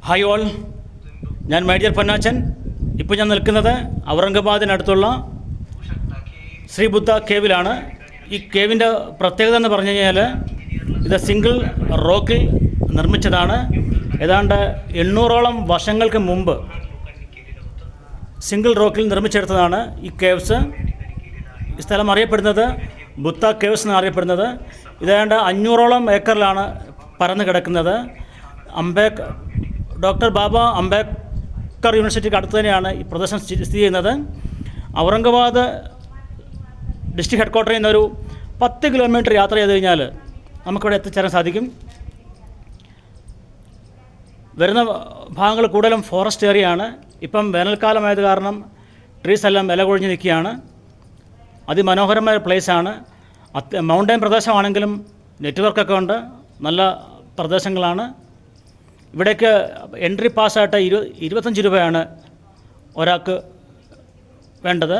Hi all, ഞാൻ major പൊന്നാച്ചൻ. ഇപ്പോൾ ഞാൻ നിൽക്കുന്നത് ഔറംഗാബാദിനടുത്തുള്ള ശ്രീ ബുദ്ധ കേവിലാണ്. ഈ കേവിൻ്റെ പ്രത്യേകത എന്ന് പറഞ്ഞു കഴിഞ്ഞാൽ ഇത് സിംഗിൾ റോക്കിൽ നിർമ്മിച്ചതാണ്. ഏതാണ്ട് 800ഓളം വർഷങ്ങൾക്ക് മുമ്പ് സിംഗിൾ റോക്കിൽ നിർമ്മിച്ചെടുത്തതാണ് ഈ കേവ്സ്. ഈ സ്ഥലം അറിയപ്പെടുന്നത് ബുദ്ധ കേവ്സ് എന്നാണ് അറിയപ്പെടുന്നത്. ഏതാണ്ട് 500ഓളം ഏക്കറിലാണ് പരന്ന് കിടക്കുന്നത്. ഡോക്ടർ ബാബ അംബേദ്കർ യൂണിവേഴ്സിറ്റിക്ക് അടുത്ത് തന്നെയാണ് ഈ പ്രദേശം സ്ഥിതി ചെയ്യുന്നത്. ഔറംഗാബാദ് ഡിസ്ട്രിക്ട് ഹെഡ് ക്വാർട്ടറിൽ നിന്നൊരു 10 കിലോമീറ്റർ യാത്ര ചെയ്ത് കഴിഞ്ഞാൽ നമുക്കിവിടെ എത്തിച്ചേരാൻ സാധിക്കും. വരുന്ന ഭാഗങ്ങൾ കൂടുതലും ഫോറസ്റ്റ് ഏരിയയാണ്. ഇപ്പം വേനൽക്കാലമായത് കാരണം ട്രീസ് എല്ലാം ഇല കൊഴിഞ്ഞ് നിൽക്കുകയാണ്. അതിമനോഹരമായ പ്ലേസാണ്. മൗണ്ടൻ പ്രദേശമാണെങ്കിലും നെറ്റ്വർക്കൊക്കെ ഉണ്ട്. നല്ല പ്രദേശങ്ങളാണ്. ഇവിടേക്ക് എൻട്രി പാസ്സായിട്ട് 25 രൂപയാണ് ഒരാൾക്ക് വേണ്ടത്.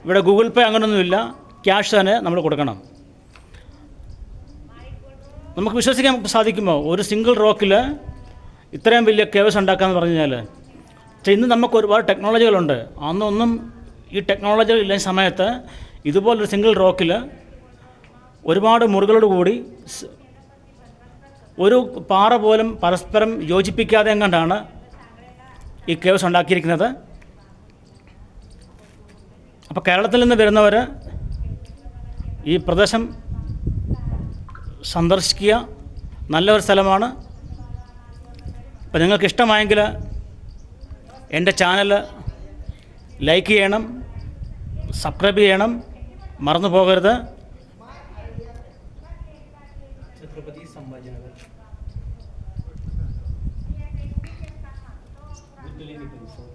ഇവിടെ ഗൂഗിൾ പേ അങ്ങനെയൊന്നുമില്ല, ക്യാഷ് തന്നെ നമ്മൾ കൊടുക്കണം. നമുക്ക് വിശ്വസിക്കാൻ സാധിക്കുമോ ഒരു സിംഗിൾ റോക്കിൽ ഇത്രയും വലിയ കേവ്സ് ഉണ്ടാക്കാമെന്ന് പറഞ്ഞു കഴിഞ്ഞാൽ? പക്ഷേ ഇന്ന് നമുക്ക് ഒരുപാട് ടെക്നോളജികളുണ്ട്. അന്നൊന്നും ഈ ടെക്നോളജികൾ ഇല്ല സമയത്ത് ഇതുപോലൊരു സിംഗിൾ റോക്കിൽ ഒരുപാട് മുറികളോട് കൂടി ഒരു പാറ പോലും പരസ്പരം യോജിപ്പിക്കാതെ എങ്ങാണ്ടാണ് ഈ കേവ്സ് ഉണ്ടാക്കിയിരിക്കുന്നത്. അപ്പോൾ കേരളത്തിൽ നിന്ന് വരുന്നവർ ഈ പ്രദേശം സന്ദർശിക്കുക. നല്ലൊരു സ്ഥലമാണ്. അപ്പോൾ നിങ്ങൾക്ക് ഇഷ്ടമായെങ്കിൽ എൻ്റെ ചാനൽ ലൈക്ക് ചെയ്യണം, സബ്സ്ക്രൈബ് ചെയ്യണം, മറന്നു പോകരുത്. छत्रपती संभाजीनगर बुद्धलेणी परिसर